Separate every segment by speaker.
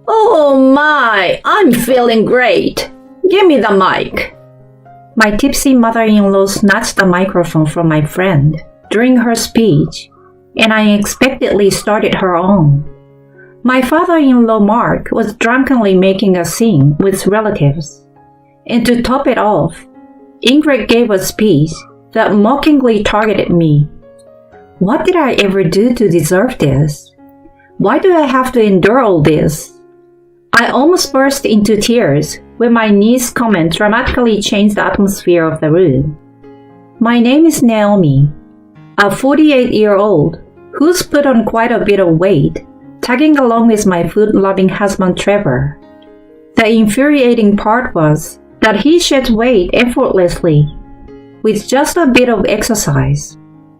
Speaker 1: Oh my, I'm feeling great. Give me the mic. My tipsy mother-in-law snatched the microphone from my friend during her speech, and I unexpectedly started her own. My father-in-law Mark was drunkenly making a scene with relatives. And to top it off, Ingrid gave a speech that mockingly targeted me. What did I ever do to deserve this? Why do I have to endure all this? I almost burst into tears when my niece's comment dramatically changed the atmosphere of the room. My name is Naomi, a 48-year-old who's put on quite a bit of weight, tagging along with my food-loving husband Trevor. The infuriating part was that he shed weight effortlessly, with just a bit of exercise.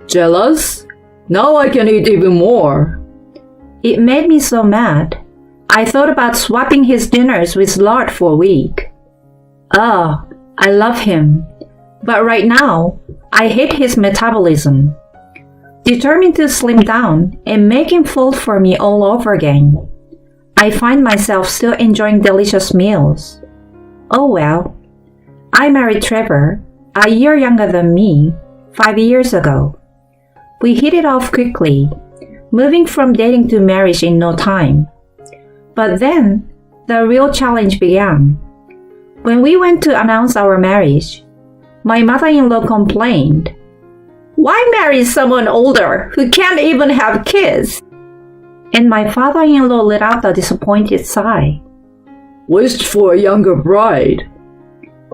Speaker 2: Jealous? Now I can eat even more.
Speaker 1: It made me so mad. I thought about swapping his dinners with Lard for a week. I love him, but right now, I hate his metabolism. Determined to slim down and make him fold for me all over again, I find myself still enjoying delicious meals. Oh well. I married Trevor, a year younger than me, 5 years ago. We hit it off quickly, moving from dating to marriage in no time. But then, the real challenge began. When we went to announce our marriage, my mother-in-law complained, "Why marry someone older who can't even have kids?" And my father-in-law let out a disappointed sigh.
Speaker 2: Wished for a younger bride.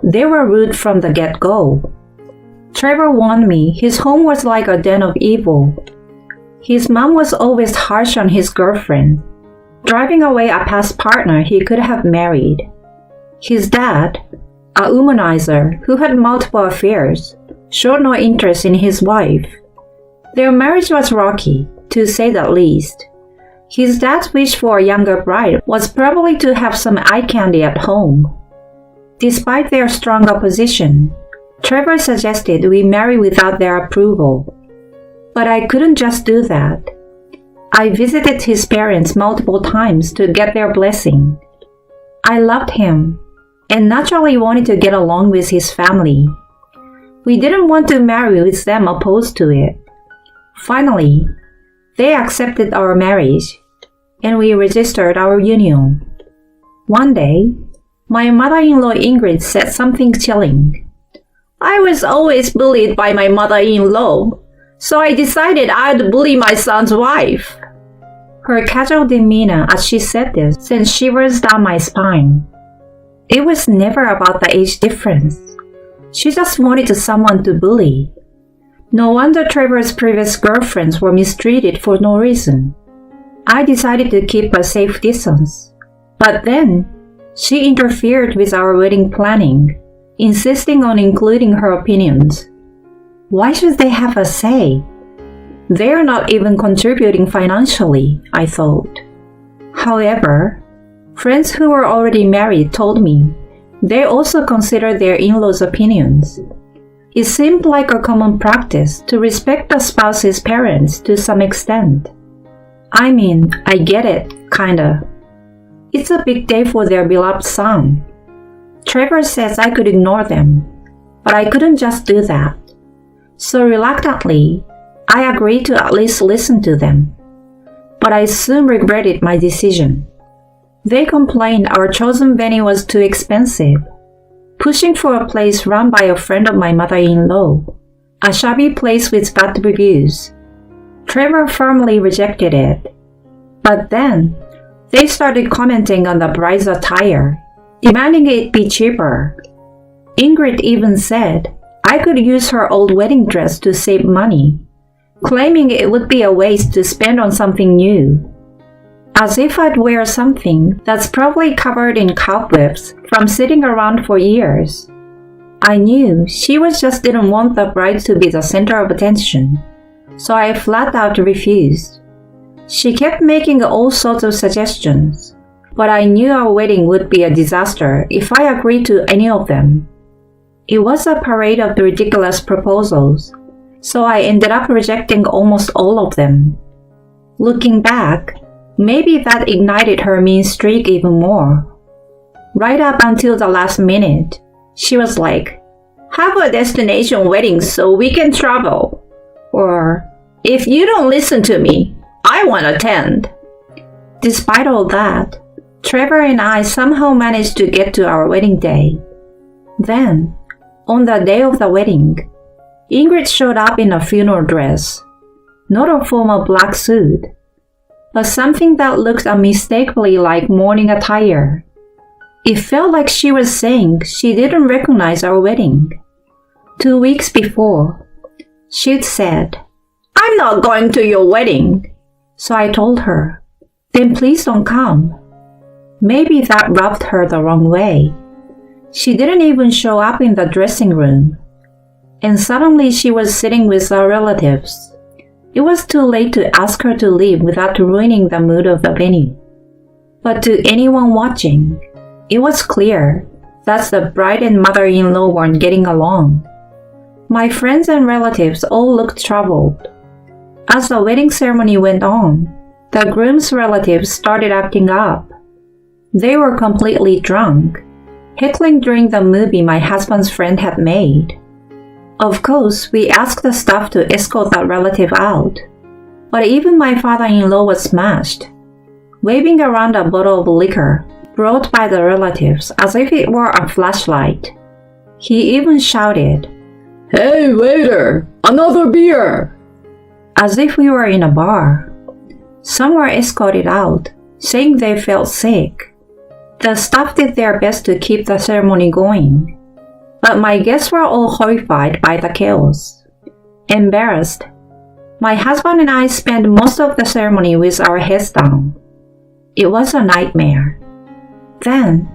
Speaker 1: They were rude from the get-go. Trevor warned me his home was like a den of evil. His mom was always harsh on his girlfriend, driving away a past partner he could have married. His dad, a womanizer who had multiple affairs, showed no interest in his wife. Their marriage was rocky, to say the least. His dad's wish for a younger bride was probably to have some eye candy at home. Despite their strong opposition, Trevor suggested we marry without their approval. But I couldn't just do that. I visited his parents multiple times to get their blessing. I loved him and naturally wanted to get along with his family. We didn't want to marry with them opposed to it. Finally, they accepted our marriage and we registered our union. One day, my mother-in-law Ingrid said something chilling. "I was always bullied by my mother-in-law, so I decided I'd bully my son's wife." Her casual demeanor as she said this sent shivers down my spine. It was never about the age difference. She just wanted someone to bully. No wonder Trevor's previous girlfriends were mistreated for no reason. I decided to keep a safe distance. But then, she interfered with our wedding planning, insisting on including her opinions. Why should they have a say? They are not even contributing financially, I thought. However, friends who were already married told me they also considered their in-laws' opinions. It seemed like a common practice to respect the spouse's parents to some extent. I mean, I get it, kinda. It's a big day for their beloved son. Trevor says I could ignore them, but I couldn't just do that. So reluctantly, I agreed to at least listen to them. But I soon regretted my decision. They complained our chosen venue was too expensive, pushing for a place run by a friend of my mother-in-law, a shabby place with bad reviews. Trevor firmly rejected it. But then, they started commenting on the bride's attire, demanding it be cheaper. Ingrid even said I could use her old wedding dress to save money, claiming it would be a waste to spend on something new. As if I'd wear something that's probably covered in cobwebs from sitting around for years. I knew she just didn't want the bride to be the center of attention, so I flat out refused. She kept making all sorts of suggestions, but I knew our wedding would be a disaster if I agreed to any of them. It was a parade of ridiculous proposals, so I ended up rejecting almost all of them. Looking back, Maybe that ignited her mean streak even more. Right up until the last minute, she was like, "Have a destination wedding so we can travel." Or, "If you don't listen to me, I won't attend." Despite all that, Trevor and I somehow managed to get to our wedding day. Then, on the day of the wedding, Ingrid showed up in a funeral dress, not a formal black suit, but something that looked unmistakably like mourning attire. It felt like she was saying she didn't recognize our wedding. 2 weeks before, she'd said, "I'm not going to your wedding." So I told her, "Then please don't come." Maybe that rubbed her the wrong way. She didn't even show up in the dressing room. And suddenly she was sitting with our relatives. It was too late to ask her to leave without ruining the mood of the venue. But to anyone watching, it was clear that the bride and mother-in-law weren't getting along. My friends and relatives all looked troubled. As the wedding ceremony went on, the groom's relatives started acting up. They were completely drunk, heckling during the movie my husband's friend had made. Of course, we asked the staff to escort that relative out, but even my father-in-law was smashed, waving around a bottle of liquor brought by the relatives as if it were a flashlight. He even shouted,
Speaker 2: "Hey, waiter, another beer!"
Speaker 1: as if we were in a bar. Some were escorted out, saying they felt sick. The staff did their best to keep the ceremony going, but my guests were all horrified by the chaos. Embarrassed, my husband and I spent most of the ceremony with our heads down. It was a nightmare. Then,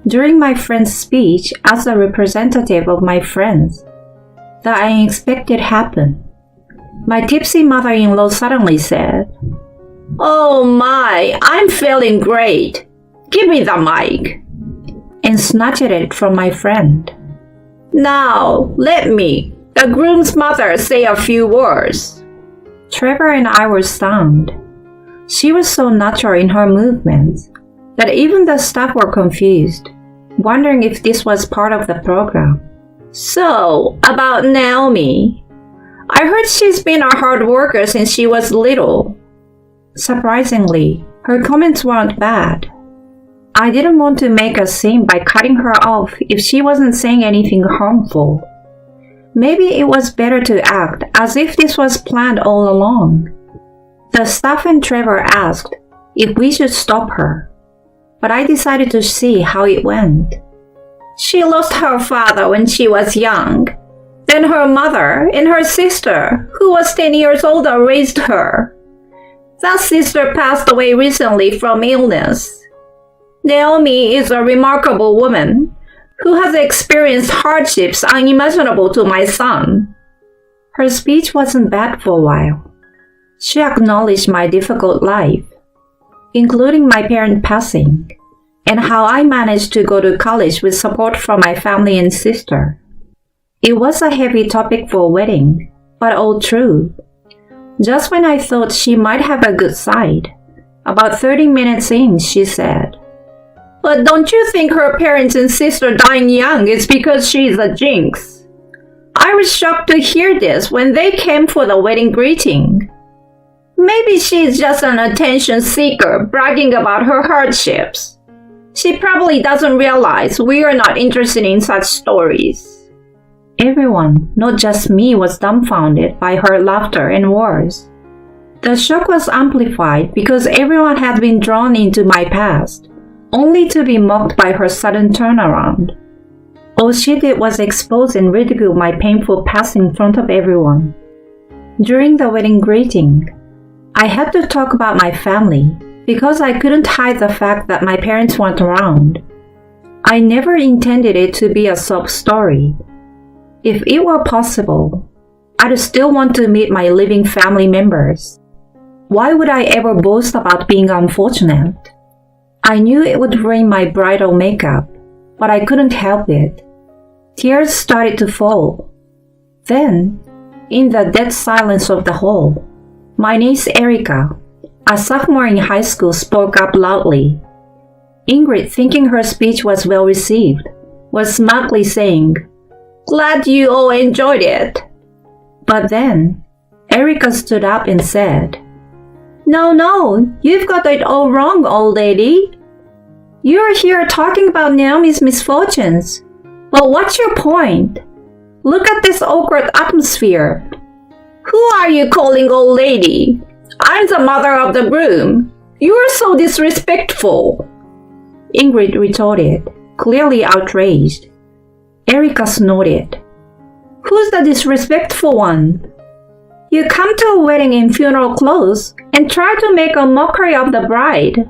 Speaker 1: during my friend's speech as a representative of my friends, the unexpected happened. My tipsy mother-in-law suddenly said, "Oh my, I'm feeling great. Give me the mic," and snatched it from my friend. "Now, let me, the groom's mother, say a few words." Trevor and I were stunned. She was so natural in her movements that even the staff were confused, wondering if this was part of the program. "So, about Naomi. I heard she's been a hard worker since she was little." Surprisingly, her comments weren't bad. I didn't want to make a scene by cutting her off if she wasn't saying anything harmful. Maybe it was better to act as if this was planned all along. The staff and Trevor asked if we should stop her, but I decided to see how it went. "She lost her father when she was young. Then her mother and her sister, who was 10 years older, raised her. That sister passed away recently from illness. Naomi is a remarkable woman who has experienced hardships unimaginable to my son." Her speech wasn't bad for a while. She acknowledged my difficult life, including my parent passing, and how I managed to go to college with support from my family and sister. It was a heavy topic for a wedding, but all true. Just when I thought she might have a good side, about 30 minutes in, she said, "But don't you think her parents and sister dying young is because she's a jinx?" I was shocked to hear this when they came for the wedding greeting. "Maybe she's just an attention seeker bragging about her hardships. She probably doesn't realize we are not interested in such stories." Everyone, not just me, was dumbfounded by her laughter and words. The shock was amplified because everyone had been drawn into my past, only to be mocked by her sudden turnaround. All she did was expose and ridicule my painful past in front of everyone. During the wedding greeting, I had to talk about my family because I couldn't hide the fact that my parents weren't around. I never intended it to be a sob story. If it were possible, I'd still want to meet my living family members. Why would I ever boast about being unfortunate? I knew it would ruin my bridal makeup, but I couldn't help it. Tears started to fall. Then, in the dead silence of the hall, my niece Erica, A sophomore in high school spoke up loudly. Ingrid, thinking her speech was well received, was smugly saying, "Glad you all enjoyed it." But then, Erica stood up and said, No, you've got it all wrong, old lady. You're here talking about Naomi's misfortunes. Well, what's your point? Look at this awkward atmosphere. Who are you calling old lady? I'm the mother of the groom. You're so disrespectful. Ingrid retorted, clearly outraged. Erica snorted. Who's the disrespectful one? You come to a wedding in funeral clothes and try to make a mockery of the bride.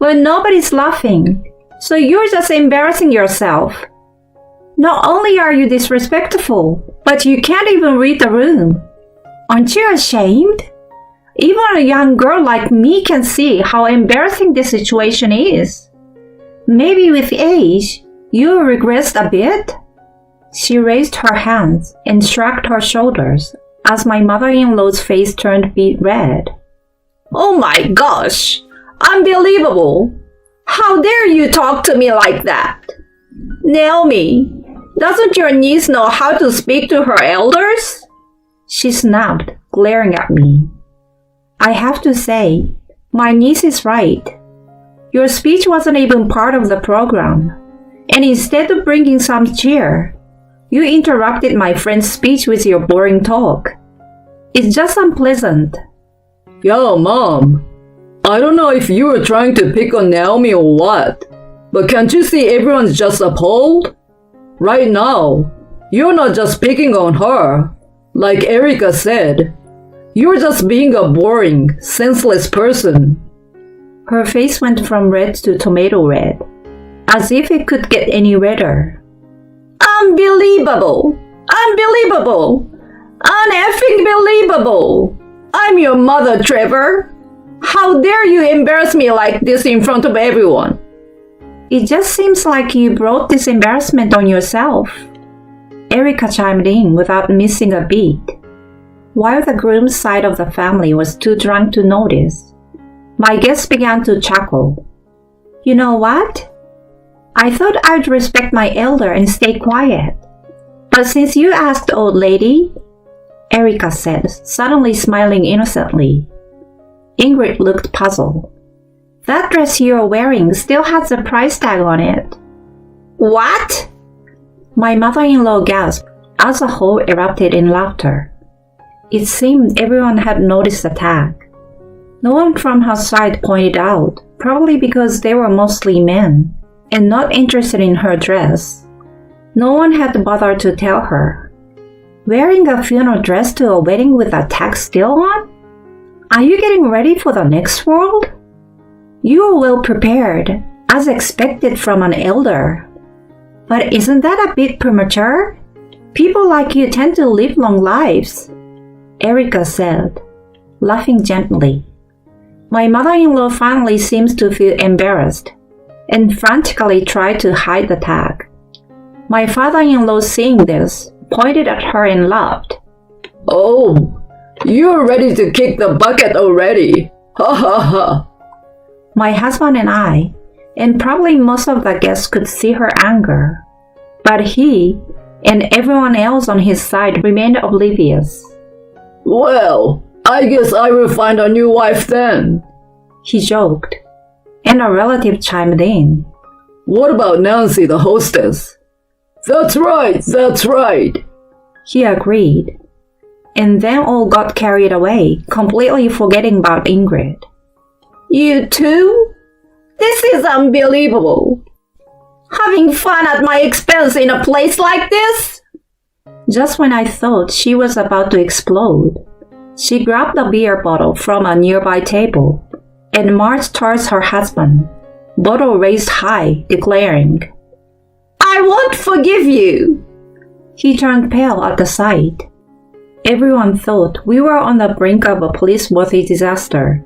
Speaker 1: Well, nobody's laughing, so you're just embarrassing yourself. Not only are you disrespectful, but you can't even read the room. Aren't you ashamed? Even a young girl like me can see how embarrassing this situation is. Maybe with age, you'll regress a bit. She raised her hands and shrugged her shoulders as my mother-in-law's face turned beet red. Oh my gosh! Unbelievable! How dare you talk to me like that? Naomi, doesn't your niece know how to speak to her elders? She snapped, glaring at me. I have to say, my niece is right. Your speech wasn't even part of the program, and instead of bringing some cheer, you interrupted my friend's speech with your boring talk. It's just unpleasant.
Speaker 2: Yo, Mom. I don't know if you were trying to pick on Naomi or what, but can't you see everyone's just appalled? Right now, you're not just picking on her. Like Erica said, you're just being a boring, senseless person.
Speaker 1: Her face went from red to tomato red, as if it could get any redder. Unbelievable! Unbelievable! Uneffing believable! I'm your mother, Trevor. How dare you embarrass me like this in front of everyone? It just seems like you brought this embarrassment on yourself. Erica chimed in without missing a beat. While the groom's side of the family was too drunk to notice, my guests began to chuckle. You know what? I thought I'd respect my elder and stay quiet. But since you asked, old lady, Erica said, suddenly smiling innocently. Ingrid looked puzzled. That dress you're wearing still has a price tag on it. What? My mother-in-law gasped as the whole erupted in laughter. It seemed everyone had noticed the tag. No one from her side pointed out, probably because they were mostly men and not interested in her dress. No one had bothered to tell her. Wearing a funeral dress to a wedding with a tag still on? Are you getting ready for the next world? You are well prepared, as expected from an elder. But isn't that a bit premature? People like you tend to live long lives, Erica said, laughing gently. My mother-in-law finally seems to feel embarrassed and frantically tried to hide the tag. My father-in-law, seeing this, pointed at her and laughed.
Speaker 2: Oh, you're ready to kick the bucket already. Ha ha ha.
Speaker 1: My husband and I, and probably most of the guests, could see her anger, but he and everyone else on his side remained oblivious.
Speaker 2: Well, I guess I will find a new wife then,
Speaker 1: he joked, and a relative chimed in.
Speaker 2: What about Nancy, the hostess? That's right,
Speaker 1: he agreed, and then all got carried away, completely forgetting about Ingrid. You too? This is unbelievable. Having fun at my expense in a place like this? Just when I thought she was about to explode, she grabbed a beer bottle from a nearby table and marched towards her husband, bottle raised high, declaring, I won't forgive you. He turned pale at the sight. Everyone thought we were on the brink of a police-worthy disaster,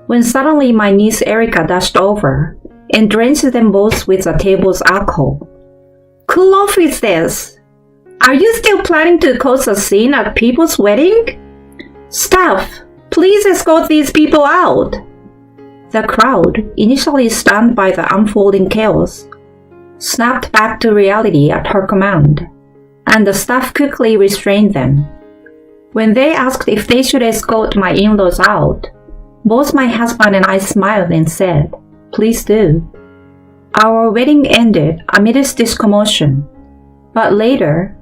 Speaker 1: when suddenly my niece Erica dashed over and drenched them both with the table's alcohol. Cool off with this. Are you still planning to cause a scene at people's wedding? Staff, Please escort these people out. The crowd, initially stunned by the unfolding chaos, snapped back to reality at her command, and the staff quickly restrained them. When they asked if they should escort my in-laws out, both my husband and I smiled and said, "Please do." Our wedding ended amidst this commotion, but later,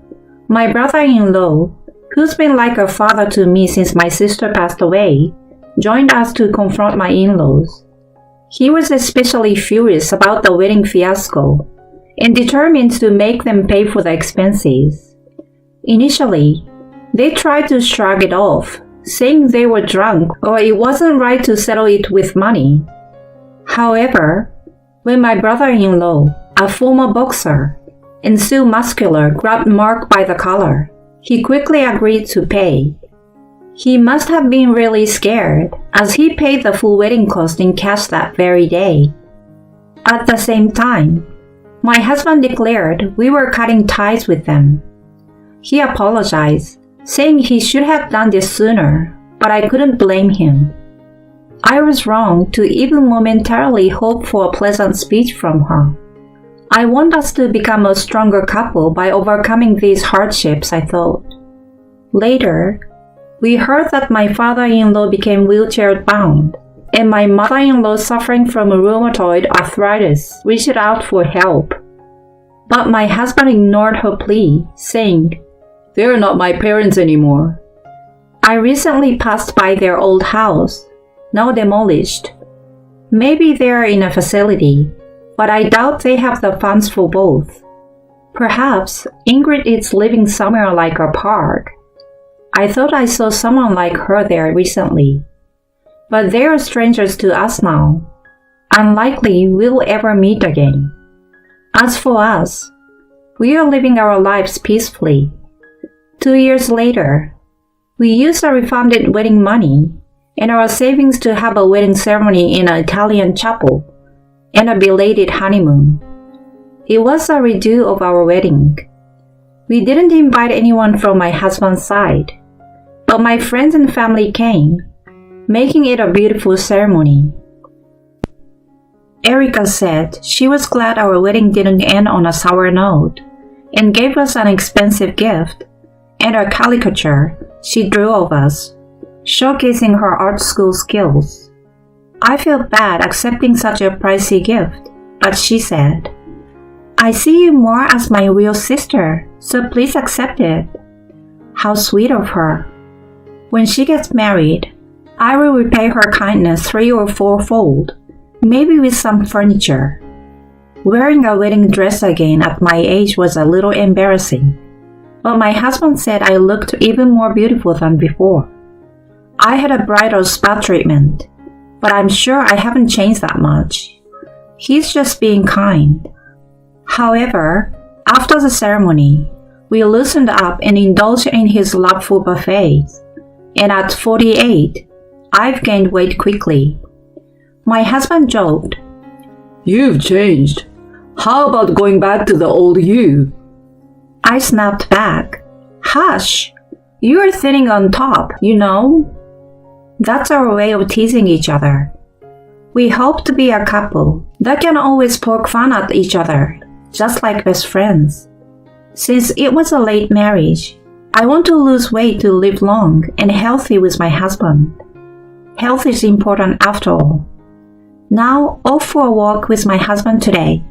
Speaker 1: my brother-in-law, who's been like a father to me since my sister passed away, joined us to confront my in-laws. He was especially furious about the wedding fiasco and determined to make them pay for the expenses. Initially, they tried to shrug it off, saying they were drunk or it wasn't right to settle it with money. However, when my brother-in-law, a former boxer, and still muscular, grabbed Mark by the collar, he quickly agreed to pay. He must have been really scared, as he paid the full wedding cost in cash that very day. At the same time, my husband declared we were cutting ties with them. He apologized, saying he should have done this sooner, but I couldn't blame him. I was wrong to even momentarily hope for a pleasant speech from her. I want us to become a stronger couple by overcoming these hardships, I thought. Later, we heard that my father-in-law became wheelchair-bound, and my mother-in-law suffering from rheumatoid arthritis reached out for help. But my husband ignored her plea, saying, "They're not my parents anymore." I recently passed by their old house, now demolished. Maybe they're in a facility, but I doubt they have the funds for both. Perhaps Ingrid is living somewhere like a park. I thought I saw someone like her there recently. But they are strangers to us now. Unlikely we'll ever meet again. As for us, we are living our lives peacefully. 2 years later, we used our refunded wedding money and our savings to have a wedding ceremony in an Italian chapel and a belated honeymoon. It was a redo of our wedding. We didn't invite anyone from my husband's side, but my friends and family came, making it a beautiful ceremony. Erica said she was glad our wedding didn't end on a sour note and gave us an expensive gift and a caricature she drew of us, showcasing her art school skills. I felt bad accepting such a pricey gift, but she said, "I see you more as my real sister, so please accept it." How sweet of her. When she gets married, I will repay her kindness 3 or 4-fold, maybe with some furniture. Wearing a wedding dress again at my age was a little embarrassing, but my husband said I looked even more beautiful than before. I had a bridal spa treatment, but I'm sure I haven't changed that much. He's just being kind. However, after the ceremony, we loosened up and indulged in his love for buffets, and at 48, I've gained weight quickly. My husband joked,
Speaker 2: "You've changed. How about going back to the old you?"
Speaker 1: I snapped back, "Hush, you're thinning on top, you know." That's our way of teasing each other. We hope to be a couple that can always poke fun at each other, just like best friends. Since it was a late marriage, I want to lose weight to live long and healthy with my husband. Health is important after all. Now, off for a walk with my husband today.